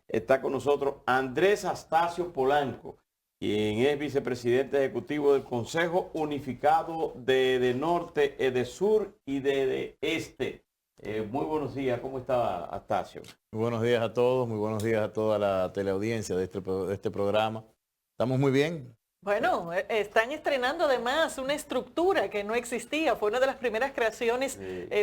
está con nosotros Andrés Astacio Polanco, quien es vicepresidente ejecutivo del Consejo Unificado de Norte, de Sur y de Este. Muy buenos días, ¿cómo está Astacio? Muy buenos días a todos, muy buenos días a toda la teleaudiencia de este programa. Estamos muy bien. Bueno, están estrenando además una estructura que no existía, fue una de las primeras creaciones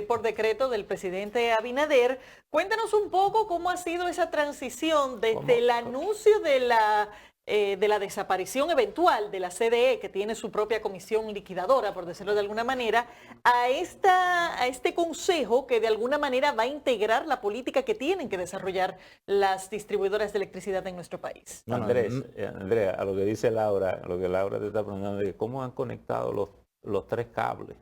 por decreto del presidente Abinader. Cuéntanos un poco cómo ha sido esa transición desde el anuncio de la desaparición eventual de la CDE, que tiene su propia comisión liquidadora, por decirlo de alguna manera, a este consejo que de alguna manera va a integrar la política que tienen que desarrollar las distribuidoras de electricidad en nuestro país. Bueno, Andrea, a lo que dice Laura, a lo que Laura te está preguntando, de cómo han conectado los tres cables.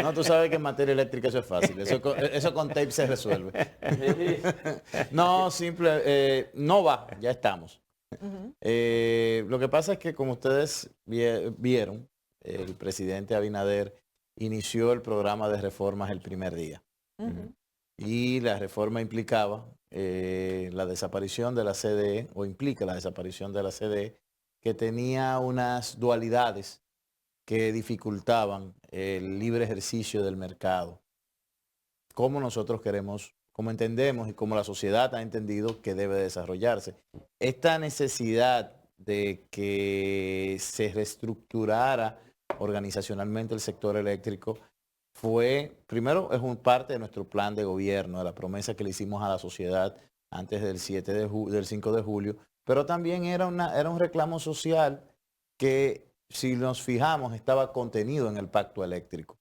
No, tú sabes que en materia eléctrica eso es fácil, eso con tape se resuelve. No, no va, ya estamos. Lo que pasa es que como ustedes vieron, el presidente Abinader inició el programa de reformas el primer día. Y la reforma implicaba la desaparición de la CDE, o implica la desaparición de la CDE, que tenía unas dualidades que dificultaban el libre ejercicio del mercado. Como nosotros queremos, como entendemos y como la sociedad ha entendido que debe desarrollarse. Esta necesidad de que se reestructurara organizacionalmente el sector eléctrico primero es parte de nuestro plan de gobierno, de la promesa que le hicimos a la sociedad antes del 5 de julio, pero también era un reclamo social que, si nos fijamos, estaba contenido en el pacto eléctrico.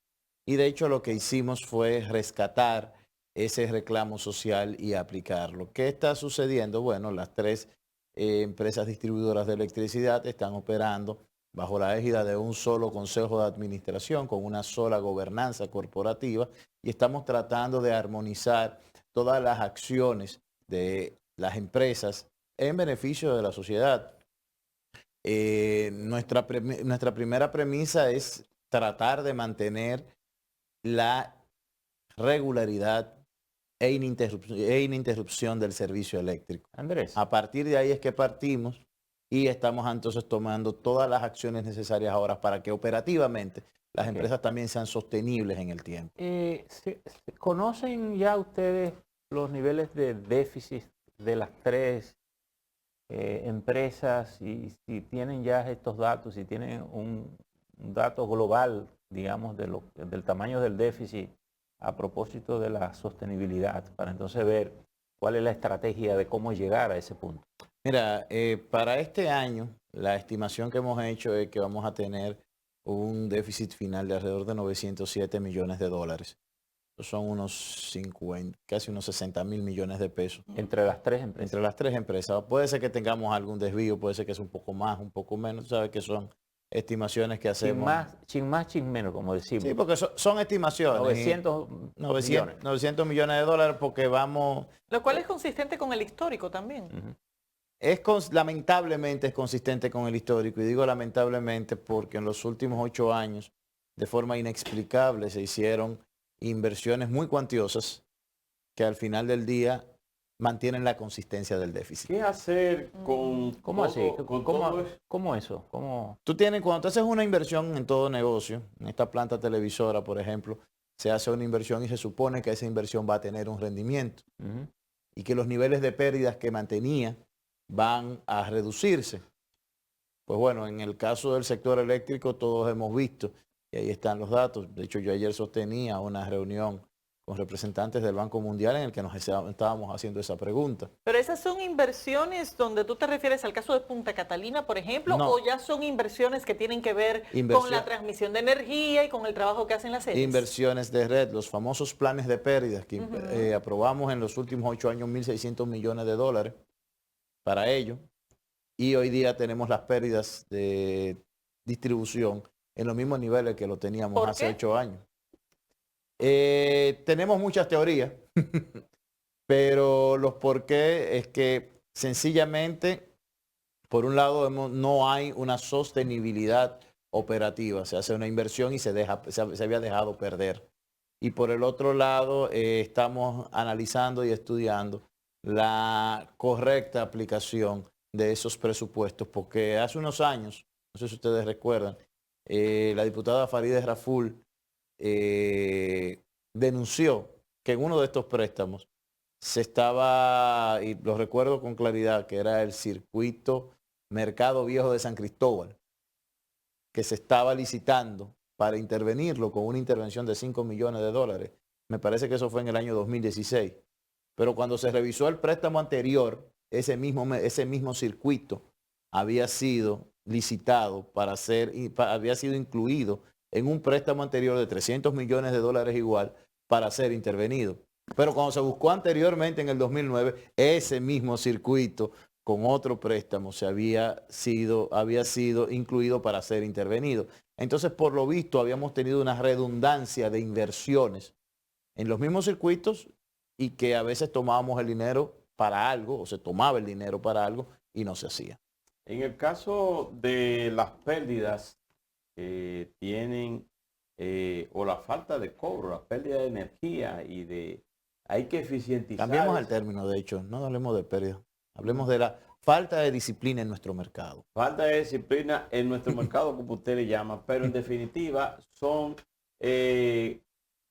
Y de hecho lo que hicimos fue rescatar ese reclamo social y aplicarlo. ¿Qué está sucediendo? Bueno, las tres empresas distribuidoras de electricidad están operando bajo la égida de un solo consejo de administración, con una sola gobernanza corporativa, y estamos tratando de armonizar todas las acciones de las empresas en beneficio de la sociedad. Nuestra primera premisa es tratar de mantener la regularidad e ininterrupción del servicio eléctrico. Andrés. A partir de ahí es que partimos y estamos entonces tomando todas las acciones necesarias ahora para que operativamente las empresas también sean sostenibles en el tiempo. ¿Conocen ya ustedes los niveles de déficit de las tres empresas, y si tienen ya estos datos, si tienen un dato global, digamos, del tamaño del déficit a propósito de la sostenibilidad, para entonces ver cuál es la estrategia de cómo llegar a ese punto? Mira, para este año la estimación que hemos hecho es que vamos a tener un déficit final de alrededor de 907 millones de dólares. Son casi unos 60 mil millones de pesos. Entre las tres empresas. Entre las tres empresas. Puede ser que tengamos algún desvío, puede ser que sea un poco más, un poco menos. Sabes que son estimaciones que hacemos. Chin más, chin menos, como decimos. Sí, porque son estimaciones. 900 millones de dólares, porque vamos... Lo cual es consistente con el histórico también. Lamentablemente es consistente con el histórico, y digo lamentablemente porque en los últimos 8 años, de forma inexplicable, se hicieron inversiones muy cuantiosas que al final del día mantienen la consistencia del déficit. ¿Qué hacer con ¿Cómo así? ¿Cómo eso? Cuando tú haces una inversión en todo negocio, en esta planta televisora, por ejemplo, se hace una inversión y se supone que esa inversión va a tener un rendimiento y que los niveles de pérdidas que mantenía van a reducirse. Pues bueno, en el caso del sector eléctrico todos hemos visto, y ahí están los datos. De hecho, yo ayer sostenía una reunión con representantes del Banco Mundial en el que nos estábamos haciendo esa pregunta. ¿Pero esas son inversiones donde tú te refieres al caso de Punta Catalina, por ejemplo, no, o ya son inversiones que tienen que ver con la transmisión de energía y con el trabajo que hacen las sedes? Inversiones de red, los famosos planes de pérdidas que aprobamos en los últimos 8 años, 1.600 millones de dólares para ello, y hoy día tenemos las pérdidas de distribución en los mismos niveles que lo teníamos hace 8 años. Tenemos muchas teorías, pero los por qué es que sencillamente, por un lado, no hay una sostenibilidad operativa. Se hace una inversión y se había dejado perder. Y por el otro lado, estamos analizando y estudiando la correcta aplicación de esos presupuestos, porque hace unos años, no sé si ustedes recuerdan, la diputada Farideh Raful denunció que en uno de estos préstamos se estaba, y lo recuerdo con claridad, que era el circuito Mercado Viejo de San Cristóbal, que se estaba licitando para intervenirlo con una intervención de 5 millones de dólares. Me parece que eso fue en el año 2016. Pero cuando se revisó el préstamo anterior, ese mismo circuito había sido licitado para ser, había sido incluido en un préstamo anterior de 300 millones de dólares igual para ser intervenido. Pero cuando se buscó anteriormente en el 2009, ese mismo circuito con otro préstamo había sido incluido para ser intervenido. Entonces, por lo visto, habíamos tenido una redundancia de inversiones en los mismos circuitos y que a veces tomábamos el dinero para algo, o se tomaba el dinero para algo y no se hacía. En el caso de las pérdidas que tienen, o la falta de cobro, la pérdida de energía hay que eficientizar. Cambiemos el término, de hecho, no hablemos de pérdida, hablemos de la falta de disciplina en nuestro mercado. Falta de disciplina en nuestro mercado, como usted le llama, pero en definitiva son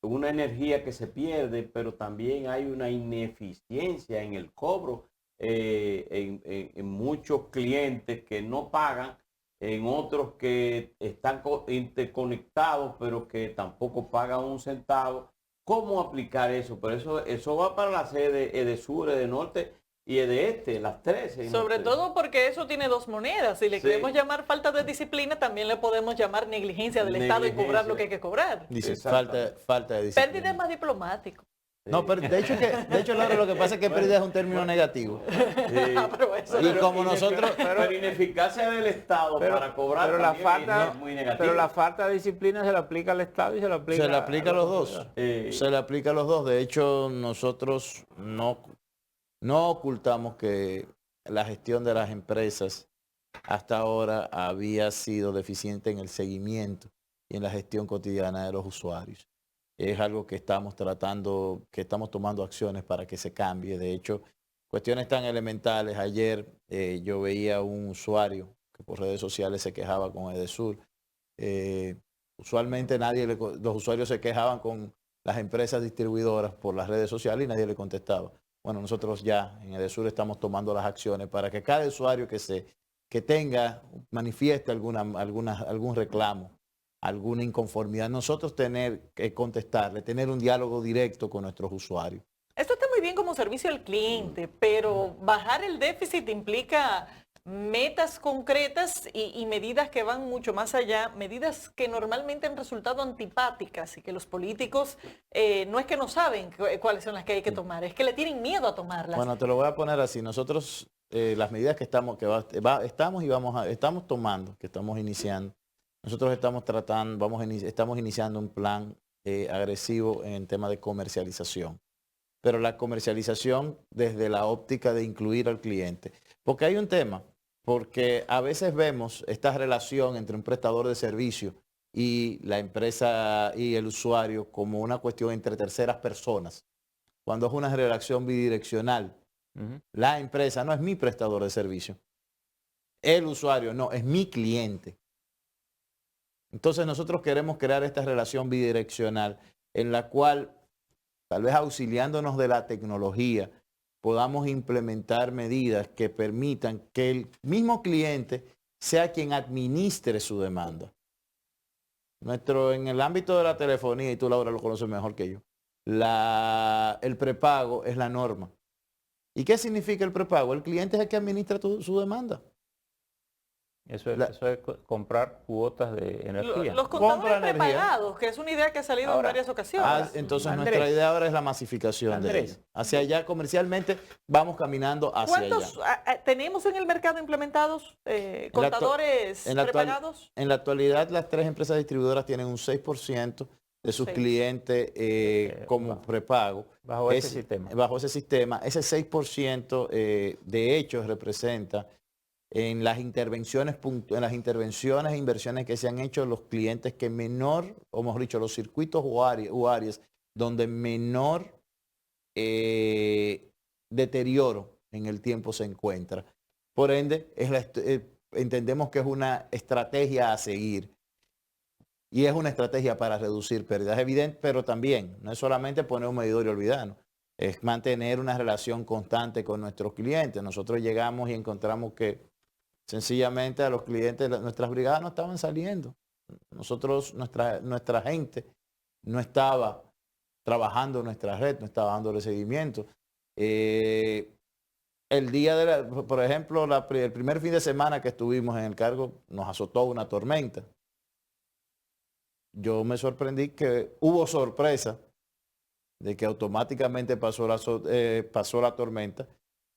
una energía que se pierde, pero también hay una ineficiencia en el cobro en muchos clientes que no pagan, en otros que están interconectados, pero que tampoco pagan un centavo. ¿Cómo aplicar eso? Pero eso va para la sede EDESUR, EDENORTE y EDEESTE, las tres. Sobre todo porque eso tiene dos monedas. Si le queremos llamar falta de disciplina, también le podemos llamar negligencia del Estado y cobrar lo que hay que cobrar. Dice, falta de disciplina. Pérdida es más diplomático. No, pero de hecho, Laura, lo que pasa es que pérdida es un término negativo. Y como nosotros... Pero ineficacia del Estado para cobrar es muy negativo. Pero la falta de disciplina se le aplica al Estado y se le aplica a los dos. Se le aplica a los dos. De hecho, nosotros no ocultamos que la gestión de las empresas hasta ahora había sido deficiente en el seguimiento y en la gestión cotidiana de los usuarios. Es algo que estamos tomando acciones para que se cambie. De hecho, cuestiones tan elementales. Ayer yo veía un usuario que por redes sociales se quejaba con EDESUR. Usualmente los usuarios se quejaban con las empresas distribuidoras por las redes sociales y nadie le contestaba. Bueno, nosotros ya en EDESUR estamos tomando las acciones para que cada usuario manifieste algún reclamo, alguna inconformidad, nosotros tener que contestarle, tener un diálogo directo con nuestros usuarios. Esto está muy bien como servicio al cliente, pero bajar el déficit implica metas concretas y medidas que van mucho más allá, medidas que normalmente han resultado antipáticas y que los políticos no es que no saben cuáles son las que hay que tomar, es que le tienen miedo a tomarlas. Bueno, te lo voy a poner así. Nosotros las medidas que estamos tomando, que estamos iniciando, nosotros estamos iniciando un plan agresivo en el tema de comercialización. Pero la comercialización desde la óptica de incluir al cliente. Porque hay un tema, porque a veces vemos esta relación entre un prestador de servicio y la empresa y el usuario como una cuestión entre terceras personas. Cuando es una relación bidireccional. La empresa no es mi prestador de servicio. El usuario no, es mi cliente. Entonces nosotros queremos crear esta relación bidireccional en la cual, tal vez auxiliándonos de la tecnología, podamos implementar medidas que permitan que el mismo cliente sea quien administre su demanda. En el ámbito de la telefonía, y tú, Laura, lo conoces mejor que yo, el prepago es la norma. ¿Y qué significa el prepago? El cliente es el que administra su demanda. Eso es comprar cuotas de energía. Los contadores prepagados, que es una idea que ha salido ahora, en varias ocasiones. Entonces Andrés, nuestra idea ahora es la masificación de ello. Hacia allá comercialmente vamos caminando hacia allá. ¿Cuántos tenemos en el mercado implementados contadores prepagados? En la actualidad las tres empresas distribuidoras tienen un 6% de sus clientes como prepago. Bajo ese sistema. Bajo ese sistema. Ese 6% de hecho representa en las intervenciones e inversiones que se han hecho los clientes que menor, o mejor dicho, los circuitos o áreas donde menor deterioro en el tiempo se encuentra. Por ende, entendemos que es una estrategia a seguir. Y es una estrategia para reducir pérdidas, evidente, pero también no es solamente poner un medidor y olvidarnos, es mantener una relación constante con nuestros clientes. Nosotros llegamos y encontramos que sencillamente a los clientes, nuestras brigadas no estaban saliendo. Nuestra gente no estaba trabajando en nuestra red, no estaba dándole seguimiento. El día por ejemplo, el primer fin de semana que estuvimos en el cargo, nos azotó una tormenta. Yo me sorprendí que hubo sorpresa de que automáticamente pasó la tormenta.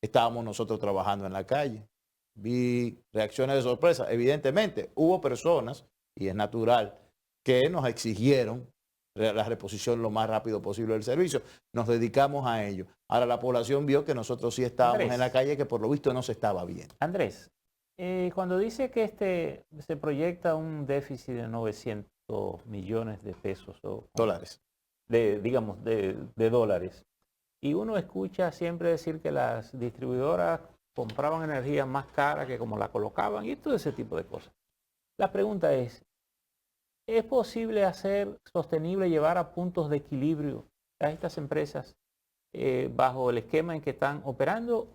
Estábamos nosotros trabajando en la calle. Vi reacciones de sorpresa. Evidentemente, hubo personas, y es natural, que nos exigieron la reposición lo más rápido posible del servicio. Nos dedicamos a ello. Ahora la población vio que nosotros sí estábamos en la calle, que por lo visto no se estaba viendo. Andrés, cuando dice que se proyecta un déficit de 900 millones de pesos o dólares, digamos, de dólares, y uno escucha siempre decir que las distribuidoras compraban energía más cara que como la colocaban y todo ese tipo de cosas. La pregunta es posible hacer sostenible, llevar a puntos de equilibrio a estas empresas bajo el esquema en que están operando?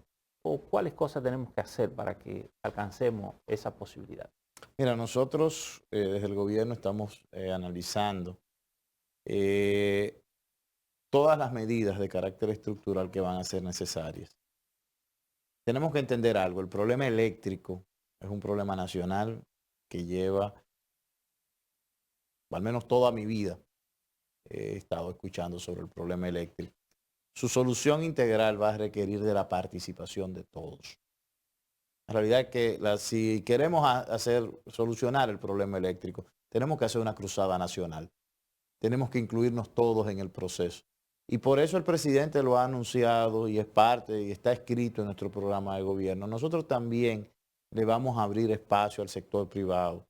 ¿O cuáles cosas tenemos que hacer para que alcancemos esa posibilidad? Mira, nosotros desde el gobierno estamos analizando todas las medidas de carácter estructural que van a ser necesarias. Tenemos que entender algo, el problema eléctrico es un problema nacional que lleva, al menos toda mi vida, he estado escuchando sobre el problema eléctrico. Su solución integral va a requerir de la participación de todos. La realidad es que si queremos solucionar el problema eléctrico, tenemos que hacer una cruzada nacional. Tenemos que incluirnos todos en el proceso. Y por eso el presidente lo ha anunciado y es parte y está escrito en nuestro programa de gobierno. Nosotros también le vamos a abrir espacio al sector privado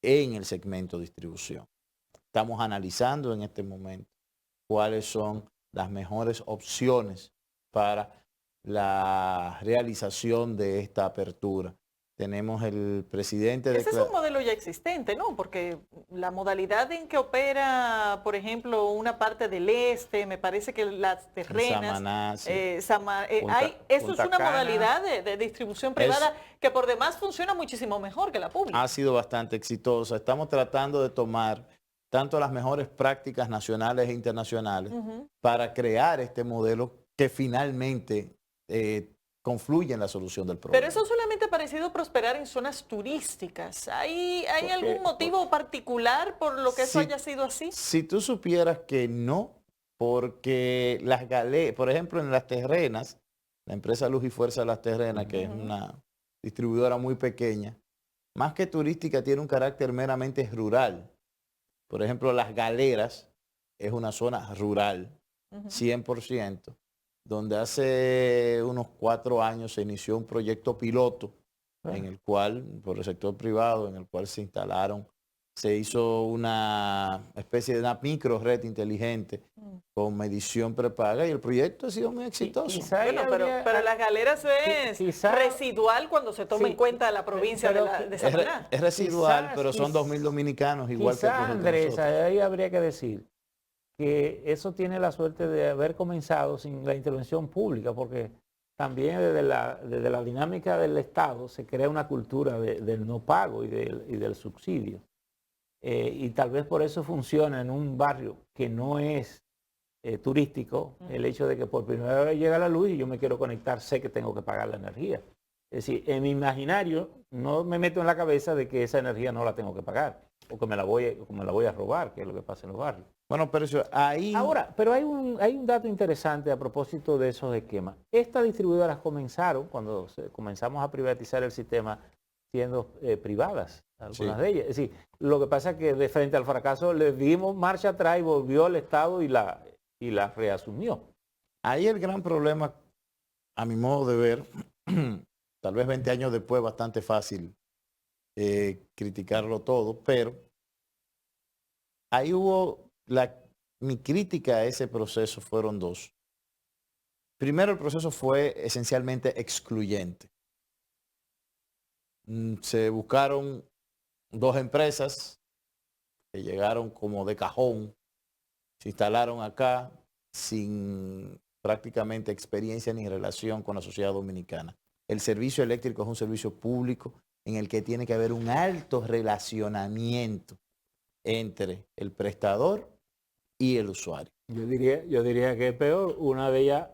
en el segmento de distribución. Estamos analizando en este momento cuáles son las mejores opciones para la realización de esta apertura. Tenemos el presidente... Ese es un modelo ya existente, ¿no? Porque la modalidad en que opera, por ejemplo, una parte del este, me parece que las terrenas... Samaná, sí. Eso es una modalidad de distribución privada que por demás funciona muchísimo mejor que la pública. Ha sido bastante exitosa. Estamos tratando de tomar tanto las mejores prácticas nacionales e internacionales para crear este modelo que finalmente confluye en la solución del problema. Pero eso solamente ha parecido prosperar en zonas turísticas. ¿Hay algún motivo particular por lo que eso haya sido así? Si tú supieras que no, porque por ejemplo, en Las Terrenas, la empresa Luz y Fuerza de Las Terrenas, que es una distribuidora muy pequeña, más que turística, tiene un carácter meramente rural. Por ejemplo, Las Galeras es una zona rural, 100%, donde hace unos 4 años se inició un proyecto piloto en el cual, por el sector privado, en el cual se hizo una especie de una micro red inteligente con medición prepaga y el proyecto ha sido muy exitoso. Bueno, pero Las Galeras es residual cuando se toma en cuenta la provincia de Samaná. Es residual, pero son 2.000 dominicanos igual que Andrés, ahí habría que decir que eso tiene la suerte de haber comenzado sin la intervención pública, porque también desde la dinámica del Estado se crea una cultura del no pago y del subsidio. Y tal vez por eso funciona en un barrio que no es turístico, el hecho de que por primera vez llega la luz y yo me quiero conectar, sé que tengo que pagar la energía. Es decir, en mi imaginario no me meto en la cabeza de que esa energía no la tengo que pagar o que me la voy a robar, que es lo que pasa en los barrios. Bueno, pero eso ahí... Ahora, pero hay un dato interesante a propósito de esos esquemas. Estas distribuidoras comenzaron, cuando comenzamos a privatizar el sistema, siendo privadas, algunas de ellas. Es decir, lo que pasa es que de frente al fracaso le dimos marcha atrás y volvió el Estado y la reasumió. Ahí el gran problema, a mi modo de ver, tal vez 20 años después, bastante fácil criticarlo todo, pero ahí hubo mi crítica a ese proceso fueron dos. Primero, el proceso fue esencialmente excluyente. Se buscaron 2 empresas que llegaron como de cajón, se instalaron acá sin prácticamente experiencia ni relación con la sociedad dominicana. El servicio eléctrico es un servicio público en el que tiene que haber un alto relacionamiento entre el prestador y el usuario. Yo diría que es peor. Una de ellas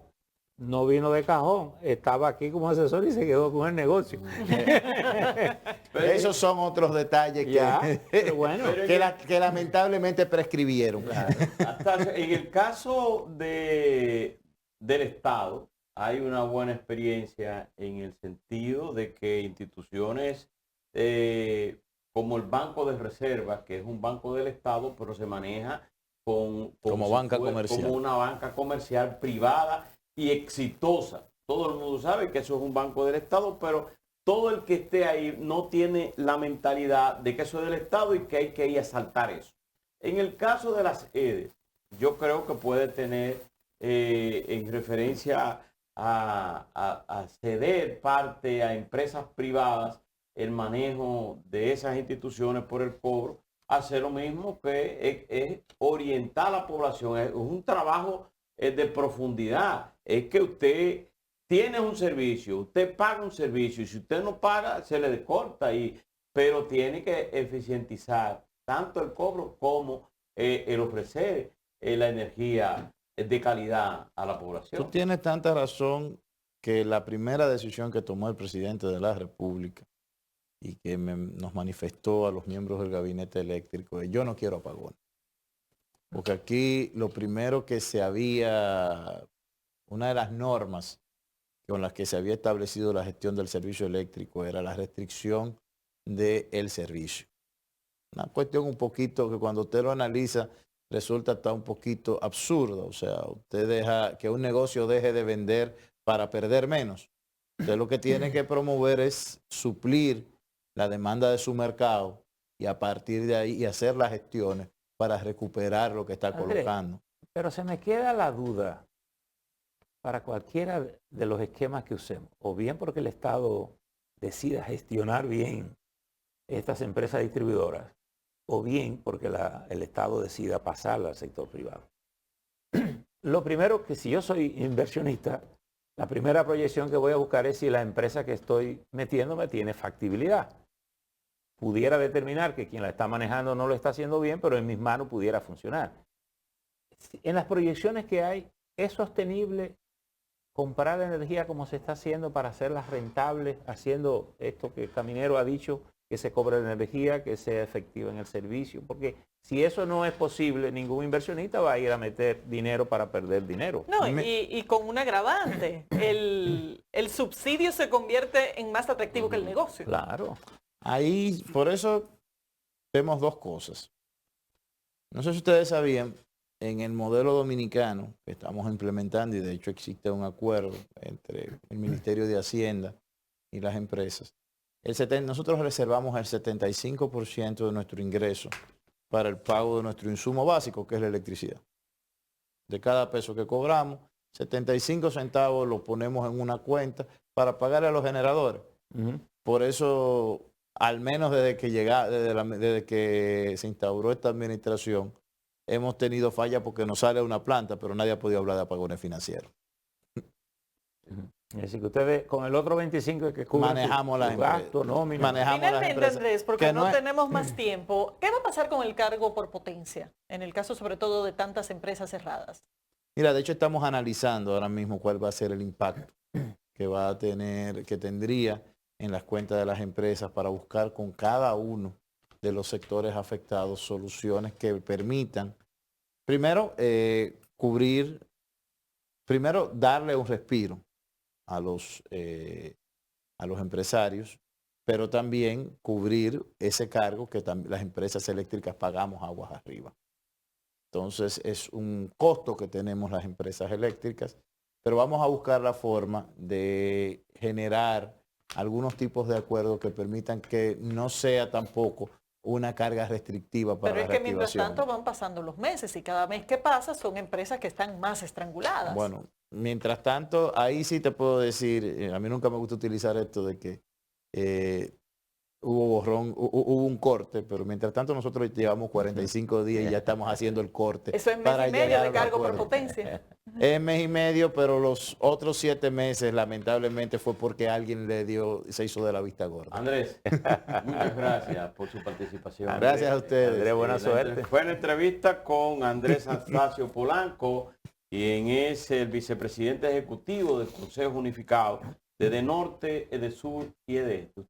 no vino de cajón, estaba aquí como asesor y se quedó con el negocio. Pero esos son otros detalles pero bueno, que lamentablemente prescribieron. Claro. Hasta en el caso del Estado, hay una buena experiencia en el sentido de que instituciones como el Banco de Reserva, que es un banco del Estado, pero se maneja como banca comercial. como una banca comercial privada y exitosa. Todo el mundo sabe que eso es un banco del Estado, pero todo el que esté ahí no tiene la mentalidad de que eso es del Estado y que hay que ir a saltar eso. En el caso de las EDES, yo creo que puede tener, en referencia a ceder parte a empresas privadas, el manejo de esas instituciones por el cobro, hacer lo mismo que es orientar a la población. Es un trabajo de profundidad. Es que usted tiene un servicio, usted paga un servicio y si usted no paga se le descorta, pero tiene que eficientizar tanto el cobro como el ofrecer la energía de calidad a la población. Tú tienes tanta razón que la primera decisión que tomó el presidente de la República y que nos manifestó a los miembros del gabinete eléctrico es: yo no quiero apagón. Porque aquí lo primero que una de las normas con las que se había establecido la gestión del servicio eléctrico era la restricción del servicio. Una cuestión un poquito que cuando usted lo analiza resulta hasta un poquito absurda. O sea, usted deja que un negocio deje de vender para perder menos. Usted lo que tiene que promover es suplir la demanda de su mercado y a partir de ahí hacer las gestiones para recuperar lo que está colocando. Pero se me queda la duda para cualquiera de los esquemas que usemos, o bien porque el Estado decida gestionar bien estas empresas distribuidoras, o bien porque el Estado decida pasarla al sector privado. Lo primero, que si yo soy inversionista, la primera proyección que voy a buscar es si la empresa que estoy metiéndome tiene factibilidad. Pudiera determinar que quien la está manejando no lo está haciendo bien, pero en mis manos pudiera funcionar. En las proyecciones que hay, ¿es sostenible comprar energía como se está haciendo para hacerlas rentables, haciendo esto que Caminero ha dicho, que se cobre la energía, que sea efectiva en el servicio? Porque si eso no es posible, ningún inversionista va a ir a meter dinero para perder dinero. No, y con un agravante, el subsidio se convierte en más atractivo que el negocio. Claro. Ahí, por eso vemos 2 cosas. No sé si ustedes sabían, en el modelo dominicano que estamos implementando, y de hecho existe un acuerdo entre el Ministerio de Hacienda y las empresas, nosotros reservamos el 75% de nuestro ingreso para el pago de nuestro insumo básico, que es la electricidad. De cada peso que cobramos, 75 centavos lo ponemos en una cuenta para pagarle a los generadores. Por eso, al menos desde que se instauró esta administración, hemos tenido fallas porque nos sale una planta, pero nadie ha podido hablar de apagones financieros. Es decir, que ustedes con el otro 25 que cubren manejamos las gastos, nóminas. Finalmente, Andrés, porque no es... tenemos más tiempo, ¿qué va a pasar con el cargo por potencia? En el caso sobre todo de tantas empresas cerradas. Mira, de hecho estamos analizando ahora mismo cuál va a ser el impacto que tendría en las cuentas de las empresas para buscar con cada uno de los sectores afectados soluciones que permitan, primero, darle un respiro a los empresarios, pero también cubrir ese cargo que las empresas eléctricas pagamos aguas arriba. Entonces es un costo que tenemos las empresas eléctricas, pero vamos a buscar la forma de generar algunos tipos de acuerdos que permitan que no sea tampoco una carga restrictiva para la reactivación. Pero es que mientras tanto van pasando los meses y cada mes que pasa son empresas que están más estranguladas. Bueno, mientras tanto, ahí sí te puedo decir, a mí nunca me gusta utilizar esto de que hubo borrón, hubo un corte, pero mientras tanto nosotros llevamos 45 días y ya estamos haciendo el corte. Eso es mes para y medio llegar de al cargo por acuerdo. potencia. Es mes y medio, pero los otros 7 meses lamentablemente fue porque alguien se hizo de la vista gorda. Andrés, muchas gracias por su participación. Gracias a ustedes. Andrés, buena suerte. Fue la entrevista con Andrés Astacio Polanco, quien es el vicepresidente ejecutivo del Consejo Unificado de Norte, Edesur y Edeste.